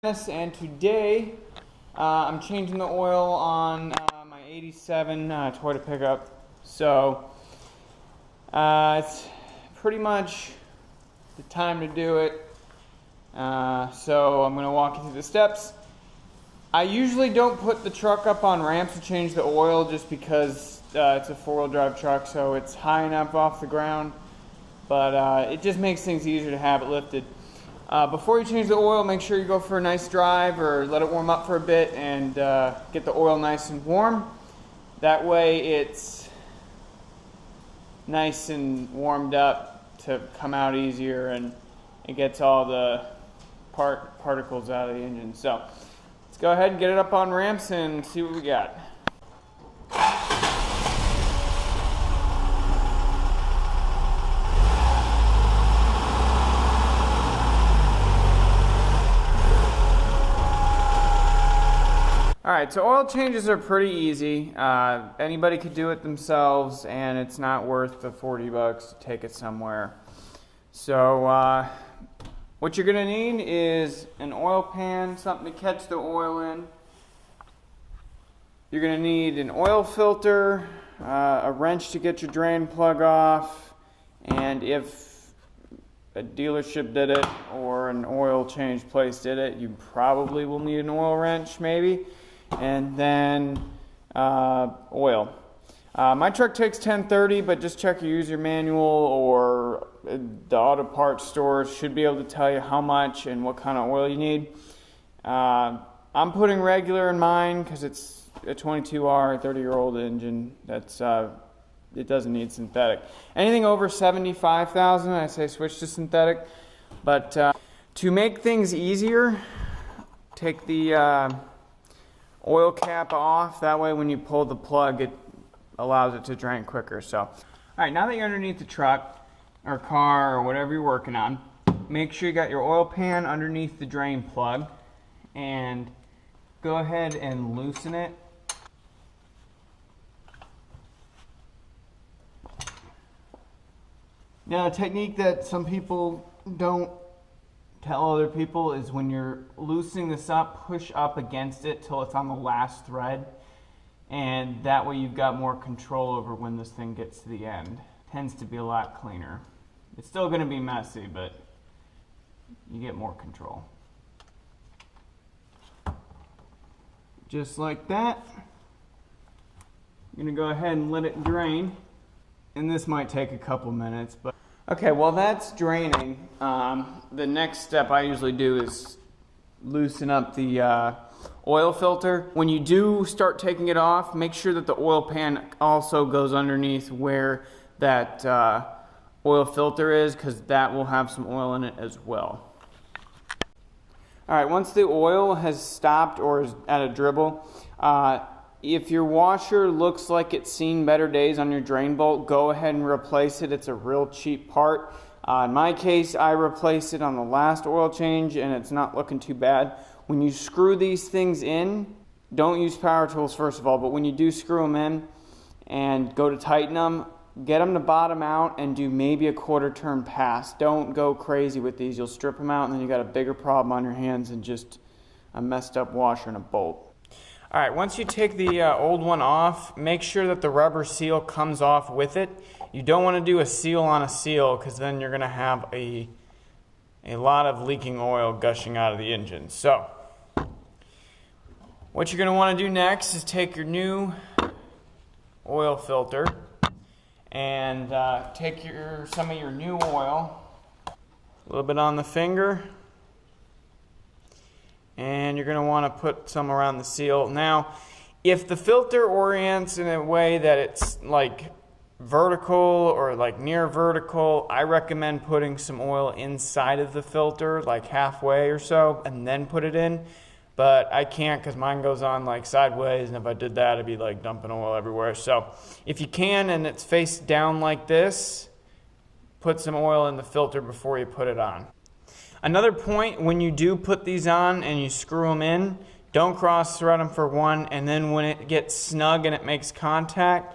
And today I'm changing the oil on my 87 Toyota pickup. So it's pretty much the time to do it. So I'm going to walk you through the steps. I usually don't put the truck up on ramps to change the oil just because it's a four-wheel drive truck, so it's high enough off the ground. But it just makes things easier to have it lifted. Before you change the oil, make sure you go for a nice drive or let it warm up for a bit and get the oil nice and warm. That way it's nice and warmed up to come out easier and it gets all the particles out of the engine. So let's go ahead and get it up on ramps and see what we got. Alright, so oil changes are pretty easy. Anybody could do it themselves, and it's not worth the $40 to take it somewhere. So what you're going to need is an oil pan, something to catch the oil in. You're going to need an oil filter, a wrench to get your drain plug off, and if a dealership did it or an oil change place did it, you probably will need an oil wrench maybe. And then oil. My truck takes 1030, but just check your user manual or the auto parts stores should be able to tell you how much and what kind of oil you need. I'm putting regular in mine because it's a 22R 30-year-old engine. That's it doesn't need synthetic. Anything over 75,000, I say switch to synthetic. But to make things easier, take the oil cap off. That way when you pull the plug it allows it to drain quicker. So alright, now that you're underneath the truck or car or whatever you're working on, make sure you got your oil pan underneath the drain plug and go ahead and loosen it. Now, a technique that some people don't tell other people is when you're loosening this up, push up against it till it's on the last thread, and that way you've got more control over when this thing gets to the end. Tends to be a lot cleaner. It's still going to be messy, but you get more control. Just like that. I'm going to go ahead and let it drain, and this might take a couple minutes, but okay, while that's draining, the next step I usually do is loosen up the oil filter. When you do start taking it off, make sure that the oil pan also goes underneath where that oil filter is, because that will have some oil in it as well. Alright, once the oil has stopped or is at a dribble, if your washer looks like it's seen better days on your drain bolt, go ahead and replace it. It's a real cheap part. In my case, I replaced it on the last oil change and it's not looking too bad. When you screw these things in, don't use power tools first of all, but when you do screw them in and go to tighten them, get them to bottom out and do maybe a quarter turn pass. Don't go crazy with these. You'll strip them out and then you got a bigger problem on your hands than just a messed up washer and a bolt. Alright, once you take the old one off, make sure that the rubber seal comes off with it. You don't want to do a seal on a seal because then you're going to have a lot of leaking oil gushing out of the engine. So, what you're going to want to do next is take your new oil filter and take some of your new oil, a little bit on the finger, and you're going to want to put some around the seal. Now, if the filter orients in a way that it's like vertical or like near vertical, I recommend putting some oil inside of the filter, like halfway or so, and then put it in. But I can't because mine goes on like sideways, and if I did that, I'd be like dumping oil everywhere. So if you can and it's face down like this, put some oil in the filter before you put it on. Another point, when you do put these on and you screw them in, don't cross thread them for one, and then when it gets snug and it makes contact,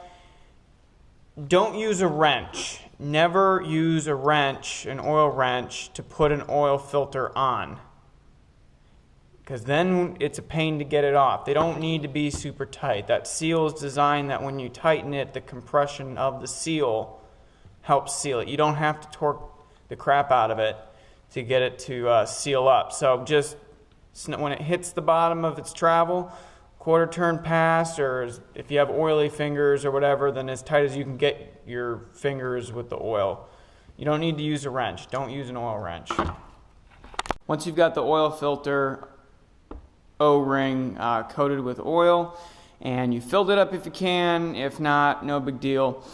don't use a wrench. Never use a wrench, an oil wrench, to put an oil filter on. because then it's a pain to get it off. They don't need to be super tight. That seal is designed that when you tighten it, the compression of the seal helps seal it. You don't have to torque the crap out of it to get it to seal up. So just when it hits the bottom of its travel, quarter turn past, or if you have oily fingers or whatever, then as tight as you can get your fingers with the oil. You don't need to use a wrench. Don't use an oil wrench. Once you've got the oil filter O-ring coated with oil, and you filled it up if you can. If not, no big deal.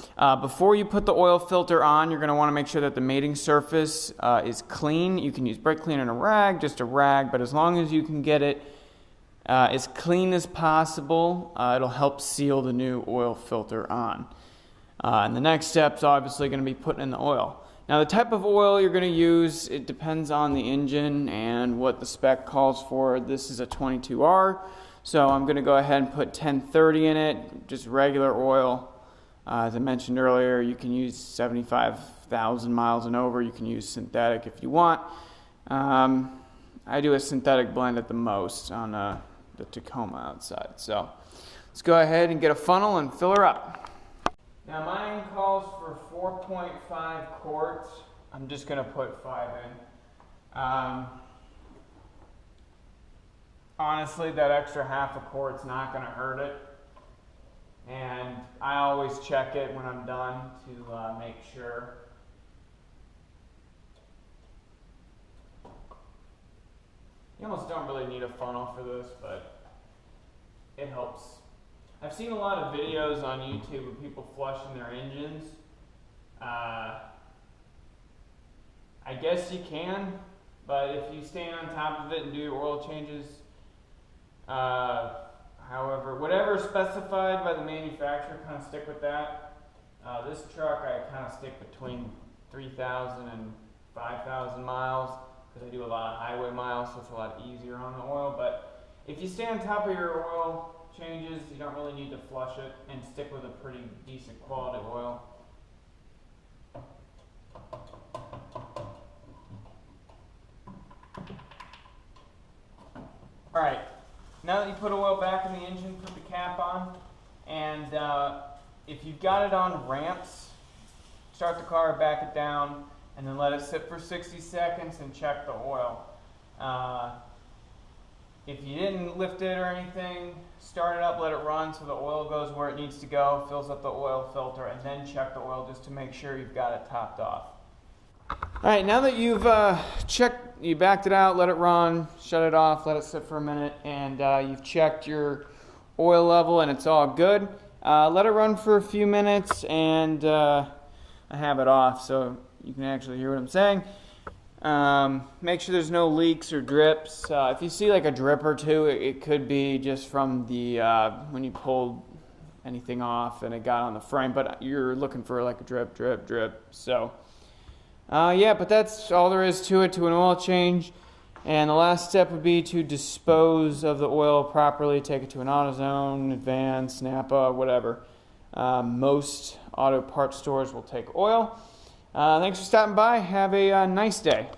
Before you put the oil filter on, you're going to want to make sure that the mating surface is clean. You can use brake cleaner and a rag, just a rag, but as long as you can get it as clean as possible, it'll help seal the new oil filter on. And the next step's obviously going to be putting in the oil. Now the type of oil you're going to use, it depends on the engine and what the spec calls for. This is a 22R, so I'm going to go ahead and put 1030 in it, just regular oil. As I mentioned earlier, you can use 75,000 miles and over. You can use synthetic if you want. I do a synthetic blend at the most on the Tacoma outside. So let's go ahead and get a funnel and fill her up. Now mine calls for 4.5 quarts. I'm just going to put 5 in. Honestly, that extra half a quart's not going to hurt it. And I always check it when I'm done to make sure. You almost don't really need a funnel for this, but it helps. I've seen a lot of videos on YouTube of people flushing their engines. I guess you can, but if you stay on top of it and do your oil changes, however, whatever is specified by the manufacturer, kind of stick with that. This truck, I kind of stick between 3,000 and 5,000 miles because I do a lot of highway miles, so it's a lot easier on the oil. But if you stay on top of your oil changes, you don't really need to flush it, and stick with a pretty decent quality oil. Alright, now that you put oil back in the engine, put the cap on, and if you've got it on ramps, start the car, back it down, and then let it sit for 60 seconds and check the oil. If you didn't lift it or anything, start it up, let it run so the oil goes where it needs to go, fills up the oil filter, and then check the oil just to make sure you've got it topped off. Alright, now that you've checked, you backed it out, let it run, shut it off, let it sit for a minute, and you've checked your oil level and it's all good, let it run for a few minutes, and I have it off so you can actually hear what I'm saying. Make sure there's no leaks or drips. If you see like a drip or two, it could be just from the when you pulled anything off and it got on the frame, but you're looking for like a drip, drip, drip. So yeah, but that's all there is to it, to an oil change. And the last step would be to dispose of the oil properly, take it to an AutoZone, Advance, Napa, whatever. Most auto parts stores will take oil. Thanks for stopping by. Have a nice day.